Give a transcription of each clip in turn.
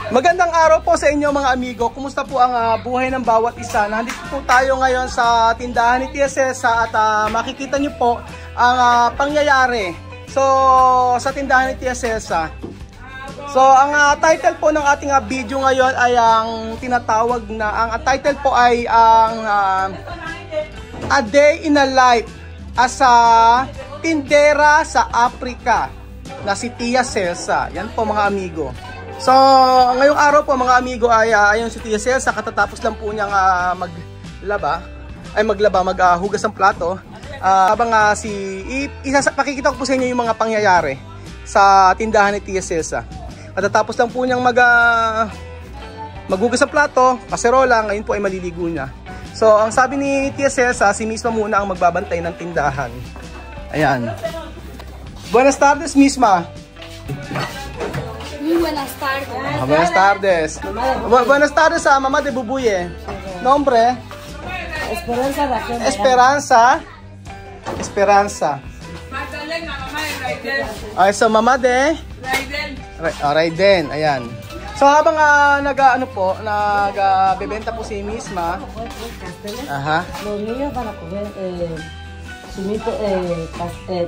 Magandang araw po sa inyo mga amigo. Kumusta po ang buhay ng bawat isa? Nandito po tayo ngayon sa tindahan ni Tia Cesa at makikita nyo po ang pangyayari. So, sa tindahan ni Tia Cesa. So, ang title po ng ating video ngayon ay ang tinatawag na, ang title po ay ang A Day in a Life as a tindera sa Africa na si Tia Cesa. Yan po mga amigo. So, ngayong araw po mga amigo ay ayon si Tia Cesa, katatapos lang po niyang maghugas ng plato. Habang pakikita ko po sa inyo yung mga pangyayari sa tindahan ni Tia Cesa. Katatapos lang po niyang maghugas ng plato, kaserola, ngayon po ay maliligo niya. So, ang sabi ni Tia Cesa, si Misma muna ang magbabantay ng tindahan. Ayan. Buenas tardes, Misma. Buenas tardes. Buenas tardes. Buenas tardes a mamá de Bubuye. Nombre? Esperanza. Esperanza. Esperanza. Magdalena, mamá de Raiden. Ay, so mamá de? Raiden. Raiden, ayan. So habang nagbebenta po si Misma. Aha. Los niños para comer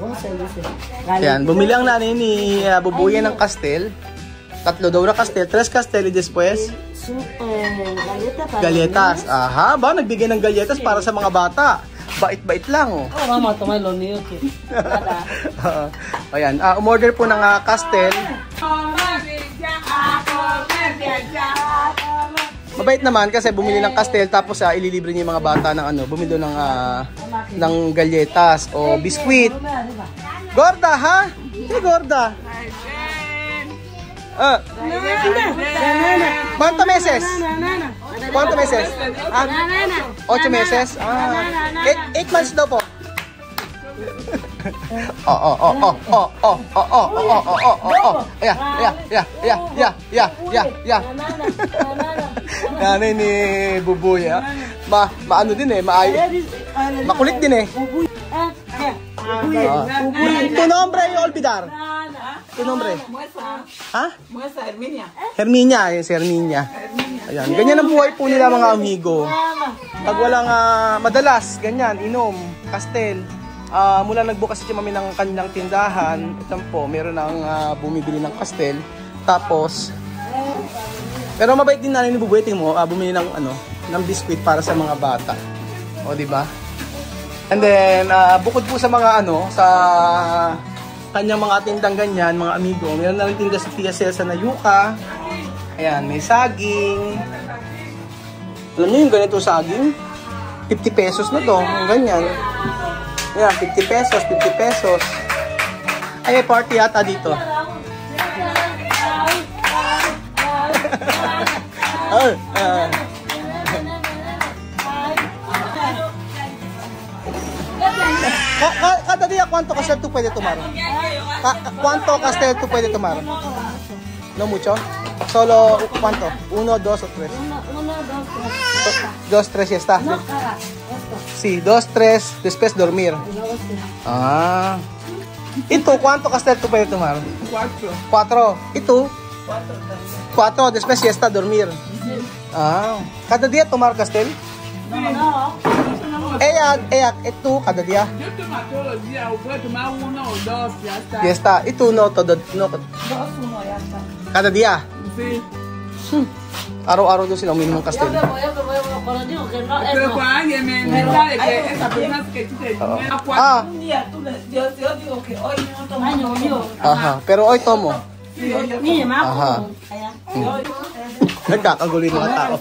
¿cómo se dice? Ayan, bumili ang nanay ni Bubuye ng kastel. 3 daw na kastel, 3 kastel y después galletas. Aha, ba nagbigay ng galletas para sa mga bata. Bait-bait lang, oh. Oh, vamos a tomar los niños que nada. Ayan, umorder po ng kastel. Mabait naman kasi bumili ng kastel tapos ililibre niya yung mga bata ng bumili ng galletas o biskuit. Gorda, ha? Si Gorda. ¿Cuántos meses? ¿Cuántos meses? 8 meses? 8 months daw po. Nanay ni Bubuy, maano din makulit din eh. Tu nombre y olvidar. Tu nombre? Ha? Herminia. Herminia, si Herminia. Ayan, ganyan ang buhay po nila mga amigo. Pag walang madalas, ganyan, inom, kastel. Mula nagbukas si Mami ng kanilang tindahan, ito po, meron ang bumibili ng kastel. Tapos, pero mabait din nanay ni Bubuy, mo, bumili ng biskuit para sa mga bata. O, di ba? And then, bukod po sa mga sa kanyang mga tindang ganyan, mga amigo, meron na rin tinda si Tia Cesa na yuka. Ayan, may saging. Alam niyo yung ganito saging? 50 pesos na to, yung ganyan. Ayan, 50 pesos, 50 pesos. Ay, may party yata dito. Cada día, ¿cuánto castel tú puedes tomar? ¿Cuánto castel tú puedes tomar? No mucho. Solo, ¿cuánto? 1, 2 o 3. 2, 3 ya está. Sí, 2, 3, después dormir. ¿Y tú cuánto castel tú puedes tomar? 4. ¿Y tú? 4, después ya está dormir. ¿Cada día tomar castel? No. Ella, tú cada día. Yo tomo todos los días, puedo tomar 1 o 2, ya está. Ya está. ¿Y tú no? 2, 1, ya está. Cada día? Sí. Araw-araw doon sila uminom ng kastel. Pero con alguien me sabe que esa persona que tú te un día, yo digo que hoy no tomo. Aha, pero hoy tomo. Aha. Nagkakagulo yung mga tao.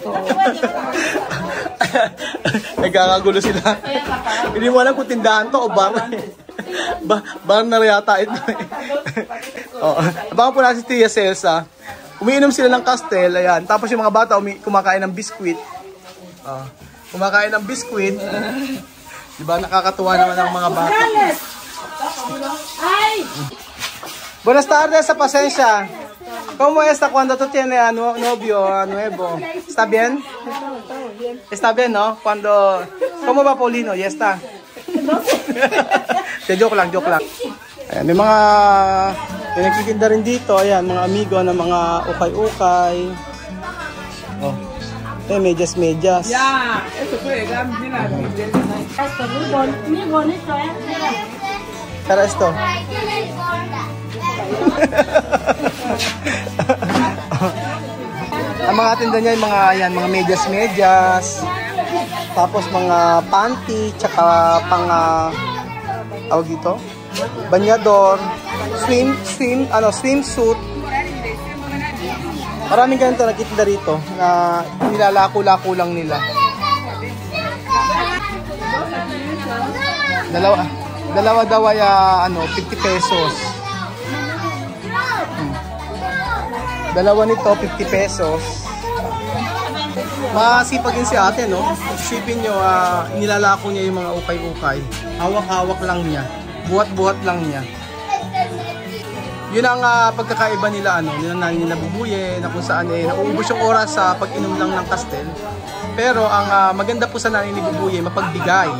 Nagkakagulo sila. Hindi mo alam kung tindahan to o bar. Bar na yata ito. Abangan po natin si Tia Cesa. Umiinom sila ng kastel, ayan. Tapos yung mga bata kumakain ng biskuit. Kumakain ng biskuit. Diba, nakakatuwa naman ang mga bata. Buenas tardes, sa pasensya. ¿Cómo está cuando tú tienes novio nuevo? ¿Está bien? ¿Está bien, no? Cuando... ¿Cómo va Paulino? ¿Ya está? Joke lang, joke lang. Ayan, may mga nagtitinda rin dito, ayan, mga amigo ng mga ukay-ukay. medyas. Ya, eso fue mira. Esto muy bonito, ¿eh? Mira. Pero esto. Ang mga tinda niya yung mga medyas. Tapos mga panty, tsaka pang dito, banyador, swimsuit. Maraming ganito nakikita rito na nilalako-lako lang nila. Dalawa daw ay 50 pesos. Dalawa nito 50 pesos. Masipag din si ate, no? Isipin nyo, nilalako niya yung mga ukay-ukay. Hawak-hawak lang niya. Buhat-buhat lang niya. Yun ang pagkakaiba nila, nila bubuye, na kung saan nauubos yung oras sa pag-inom lang ng kastel. Pero ang maganda po sa nanay ni bubuye, mapagbigay.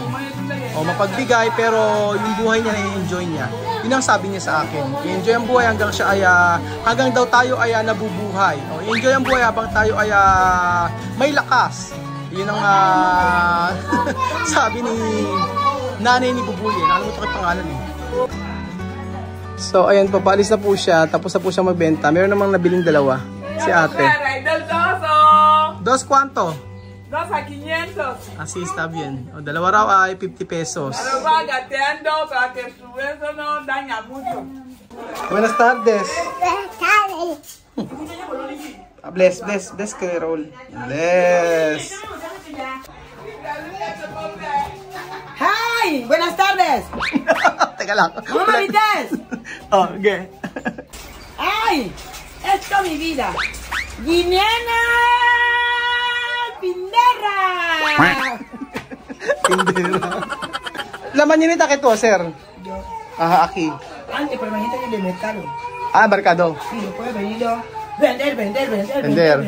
Mapagbigay, pero yung buhay niya na-enjoy niya. Yun ang sabi niya sa akin. I-enjoy ang buhay hanggang siya ay, hanggang daw tayo ay nabubuhay. I-enjoy ang buhay habang tayo ay may lakas. Yun ang sabi ni nanay ni bubuye. Nakalimutan ko yung pangalan eh. So, ayan po, paalis na po siya. Tapos na po siya magbenta. Meron namang nabiling dalawa. Si ate. Dos cuánto? 2 a 500. Así está bien. O, dalawa raw ay 50 pesos. Pero va gateando para que su eso no daña mucho. Buenas tardes. Bless, Kerol. Bless. Hi, buenas tardes. Teka lang. Mamarites. Okay. Ay, esto mi vida. Guineana Pindera. Pindera. Laman niyo nita kito, sir. Aquí. Antes, pero imagínate que de mercado. Mercado. Sí, puede venir vender.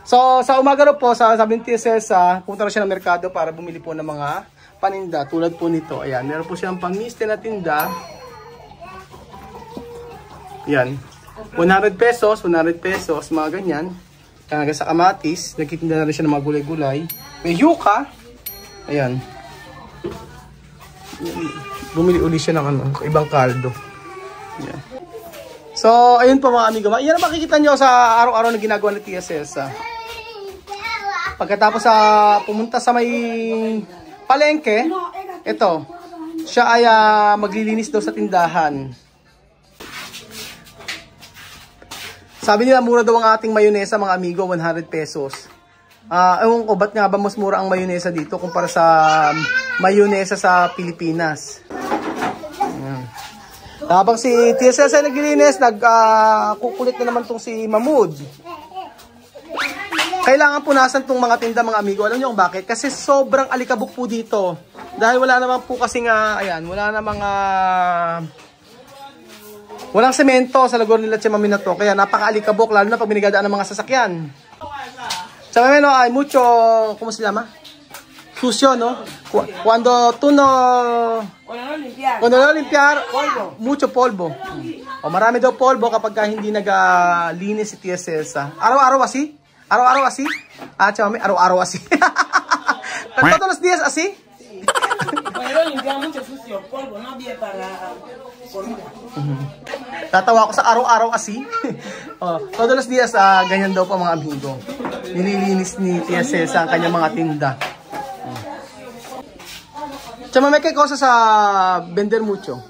So, sa umaga po, sabi ni Tia Cesa, punta na siya ng merkado para bumili po ng mga paninda. Tulad po nito. Ayan, meron po siyang pang-miste na tinda. Ayan. 100 pesos, mga ganyan. Hanggang sa kamatis, nagtitinda na rin siya ng mga gulay-gulay. May yuca. Ayan. Bumili uli siya ng ibang kaldo. Ayan. So, ayun po mga amigo. Yan ang makikita nyo sa araw-araw na ginagawa ni Tia Cesa. Pagkatapos pumunta sa may palengke, ito, siya ay maglilinis daw sa tindahan. Sabi nila mura daw ang ating mayonesa mga amigo, 100 pesos. Ewan ko, ba't nga ba mas mura ang mayonesa dito kumpara sa mayonesa sa Pilipinas? Habang si Tia Cesa naglilinis, kukulit na naman tong si Mahmoud. Kailangan punasan tong mga tinda mga amigo. Alam niyo kung bakit? Kasi sobrang alikabok po dito. Dahil wala naman po kasi ayan, wala namang walang semento sa lugar nila Chemami na to. Kaya napaka-alikabok lalo na pag binigadaan ng mga sasakyan. Sa mameno ay mucho, ¿cómo se llama? Sucio, no? Cuando no limpiar, mucho polvo. O marami daw polvo kapag hindi naglinis si Tia Cesa. Araw-araw así? Araw-araw así? Chemami, araw-araw así. Todos los días así? Pero limpiar mucho sucio, polvo, no bien para comida. Tatawa ako sa araw-araw así. Todos los días, ganyan daw po mga amigo. Nililinis ni Tia Cesa ang kanyang mga tinda. Chama, ¿qué cosas a vender mucho?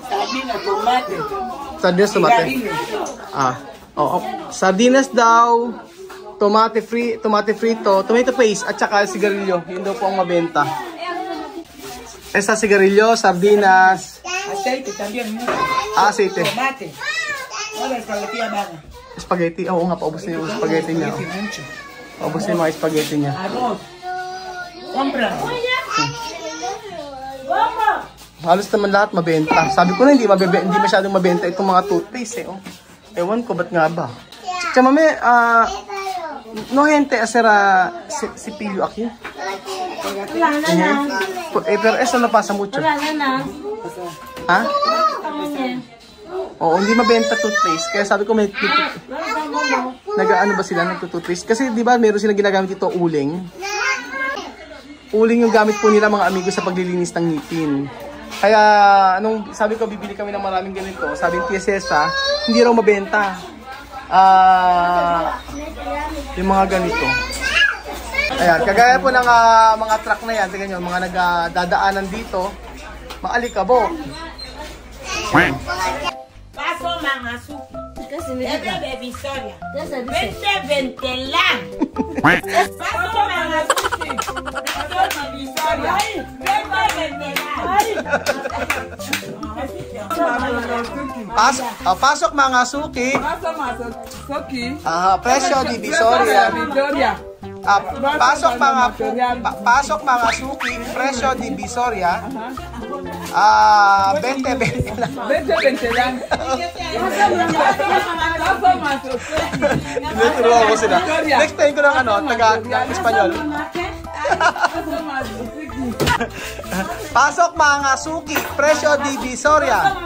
Sardinas, tomate. Sardinas, tomate. Sardinas daw, tomate frito, tomato paste, at saka sigarilyo. Yun daw po ang mabenta. Esa sigarilyo, sardinas. Aceite también mucho. Aceite. Tomate. Hola, spaghetti abana. Spaghetti, oo nga, paubos na yung spaghetti niya. Paubos na yung mga spaghetti niya. Arroz. Compra. Halos naman lahat mabenta. Sabi ko na hindi masyadong mabenta itong mga toothpaste Ewan ko ba't nga ba. Chamame, no gente hacer cepillo aquí. Wala na. Pero eso no pasa mucho. Wala na. Ha? Oo, hindi mabenta toothpaste. Kaya sabi ko may Nag-ano ba sila, nagtututwist? Kasi di ba meron silang ginagamit ito, uling. Uling yung gamit po nila mga amigo sa paglilinis ng ngipin. Kaya, anong sabi ko, bibili kami ng maraming ganito. Sabi ni Tia Cesa, hindi raw mabenta. Yung mga ganito. Ayan, kagaya po ng mga truck na yan, tingnan nyo, mga nagdadaanan dito, maalikabok. Paso mga suki. Kasi Ete baby Soria. Kasi Vente lang. Paso mga suki. Paso baby Soria. Vente lang. Pasok mga suki. Pasa maso soki. Presyo Divisoria. Victoria. Pasok mga suki, presyo Divisoria. 20 lang. 20 lang. Pasa maso soki. Tinuturuan ko sila. Next time ko ng taga-Espanyol. Pasa maso soki. Pasok mga suki, presyo Divisoria.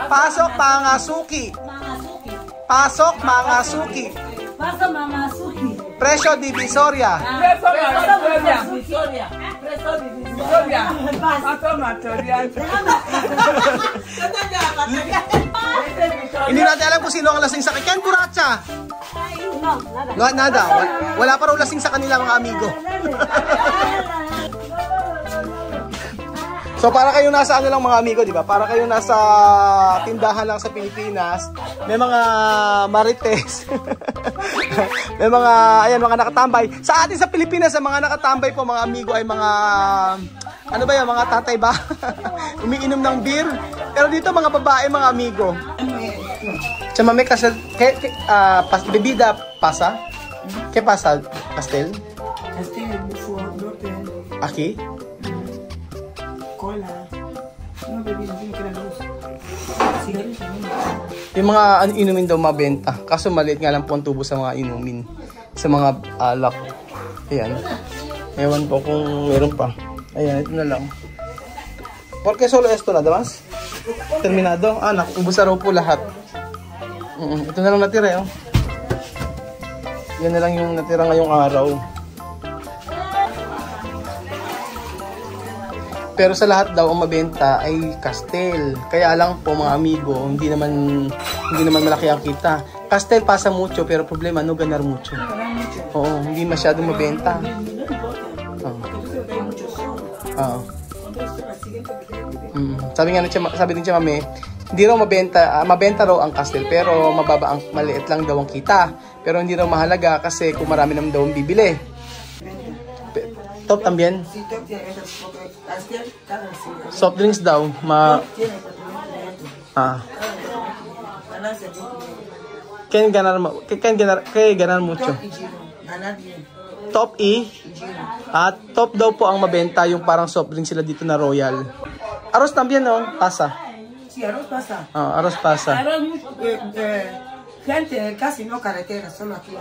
Pasok mga suki. Pasok mga suki. Pasa Mama Suki. Presyo Divisoria. Preso Victoria. Victoria. Victoria. Pasa Victoria. Hindi natin alam kung sino ang lasing sa Ken Buracha. No, nada. Nada. Wala pa raw lasing sa kanila mga amigo. So para kayong nasa ano lang mga amigo, di ba? Para kayong nasa tindahan lang sa Pilipinas, may mga marites. May mga nakatambay. Sa atin sa Pilipinas, ang mga nakatambay po mga amigo ay mga ano ba 'yan, mga tatay ba? Umiinom ng beer. Pero dito mga babae mga amigo. Chamame kasi bebida pasa? ¿Qué pasa? Pastel? Pastel, bufo, blote, Aquí? cola. No bebí, no tiene que la luz. Cigarrillos también. Yung mga inumin daw mabenta. Kaso maliit nga lang po ang tubo sa mga inumin. Sa mga alak. Ayan. Ewan po kung meron pa. Ayan, ito na lang. Porque solo esto nada más? Terminado? Ubus na raw po lahat. Ito na lang natira, oh. Yan na lang yung natira ngayong araw. Pero sa lahat daw ang mabenta ay Castel. Kaya lang po mga amigo, hindi naman malaki ang kita. Castel pasa mucho pero problema no ganar mucho. Oo, hindi masyadong mabenta. Sabi din siya mami, hindi raw mabenta raw ang Castel pero mababa ang maliit lang daw ang kita. Pero hindi raw mahalaga kasi kung marami naman daw ang bibili. Top también. Soft drinks daw. Kaya ganar mucho. Top E. At top daw po ang mabenta yung parang soft drinks sila dito na Royal. Arroz también, no? Pasa. Sí, arroz pasa. Arroz pasa. Arroz, gente, casi no carretera, solo aquí.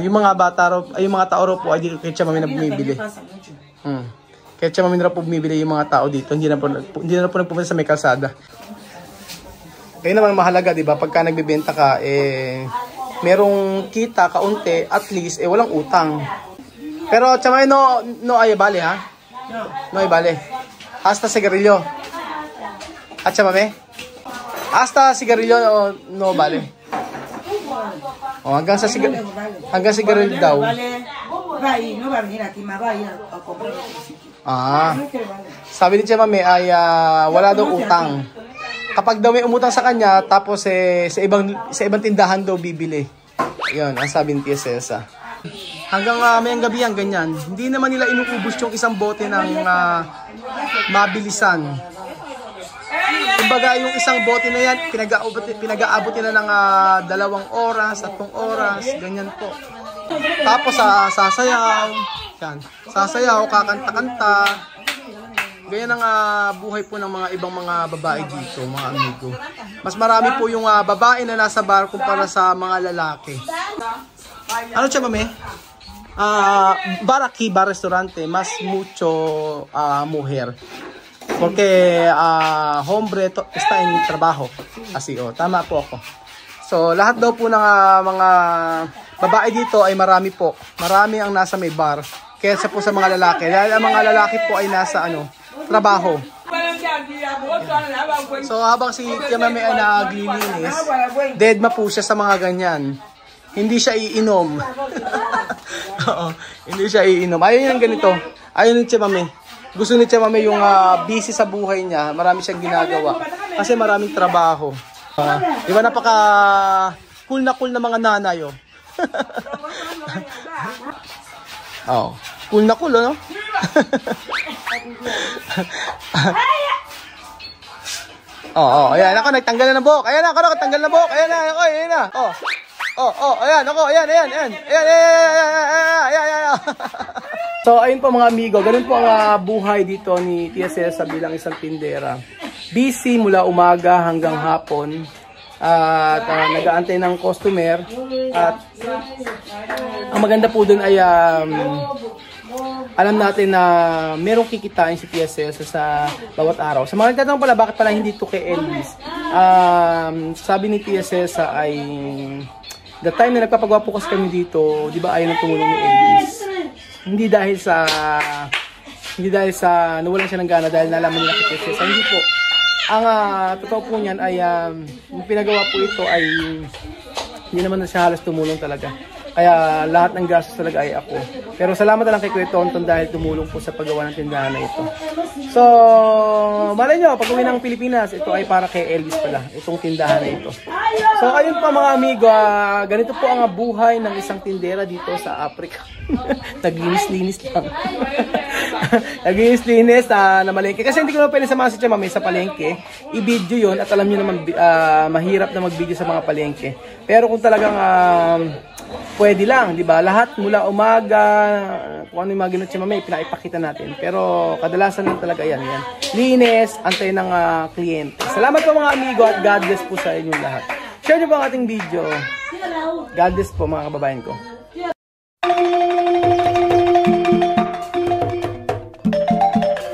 Yung mga bata raw, yung mga tao raw po ay dito kaya mami na bumibili. Kaya mami na po bumibili yung mga tao dito, hindi na po nagpupunta sa may kalsada. Kaya naman mahalaga, di ba? Pagka nagbebenta ka, merong kita, kaunti, at least, walang utang. Pero, chamay, no ay bale, ha? No ay bale. Hasta sigarilyo. At chamame? Hasta sigarilyo, no bale. Hanggang sigarilyo daw. Sabi ni chamame ay wala daw utang. Kapag daw may umutang sa kanya, tapos sa ibang tindahan daw bibili. Yun, ang sabi ni Tia Cesa. Hanggang mayang gabi yan, ganyan. Hindi naman nila inuubos yung isang bote ng mabilisan. Kumbaga, yung isang bote na yan, pinag-aabot nila ng 2 oras, 3 oras, ganyan po. Tapos sasayaw, yan. Sasayaw, kakanta-kanta. Ganyan ang buhay po ng mga ibang mga babae dito, mga amigo. Mas marami po yung babae na nasa bar kumpara sa mga lalaki. Ano siya, mami? Bar aquí, bar restaurante, mas mucho mujer. Porque hombre está en trabajo. Así, tama po ako. So, So, lahat daw po ng mga babae dito ay marami po. Marami ang nasa may bar. Kesa po sa mga lalaki. Dahil ang mga lalaki po ay nasa trabaho. So, habang si Tia Mami ay naglilinis, deadma po siya sa mga ganyan. Hindi siya iinom. Oo, hindi siya iinom. Ayaw yung ganito. Ayaw ni Tia Mami. Gusto ni Tia Mami yung busy sa buhay niya. Marami siyang ginagawa. Kasi maraming trabaho. Di ba napaka cool na mga nanay, oh. Oh, cool na cool, no? Ayan ako, nagtanggal na ng buhok. Ayan ako, nagtanggal na buhok. Ayan na, ako, ayan na. Ayan ako, ayan. So, ayun po mga amigo, ganun po ang buhay dito ni Tia Cesa bilang isang tindera. Busy mula umaga hanggang hapon. At nag-aantay ng customer. At ang maganda po dun ay alam natin na merong kikitain si Tia Cesa sa bawat araw. Sa mga nagtatanong pala, bakit pala hindi to kay Elvis? Sabi ni Tia Cesa ay the time na nagpapagawa po kasi kami dito, di ba ayaw na tumulong ni Elvis? Hindi dahil sa nawalan siya ng gana dahil nalaman nila kay Tia Cesa. Hindi po. Ang totoo po niyan ay yung pinagawa po ito ay hindi naman na siya halos tumulong talaga. Kaya lahat ng gastos talaga ay ako. Pero salamat na lang kay Kuya Tonton dahil tumulong po sa paggawa ng tindahan na ito. So, malay nyo, pag uwi ng Pilipinas, ito ay para kay Elvis pala, itong tindahan na ito. So, ayun po mga amigo, ganito po ang buhay ng isang tindera dito sa Africa. Naglinis-linis lang. Naglinis-linis na malengke. Kasi hindi ko naman pwede samahan si Tia Mami sa palengke. I-video yun at alam nyo naman mahirap na mag-video sa mga palengke. Pero kung talagang pwede lang, di ba? Lahat mula umaga, kung ano yung mga ginot si Mami, pinaipakita natin. Pero kadalasan lang talaga yan. Linis, antay ng kliyente. Salamat po mga amigo at God bless po sa inyong lahat. Share nyo po ang ating video. God bless po mga kababayan ko.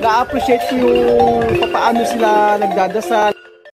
Na-appreciate ko yung paano sila nagdadasal.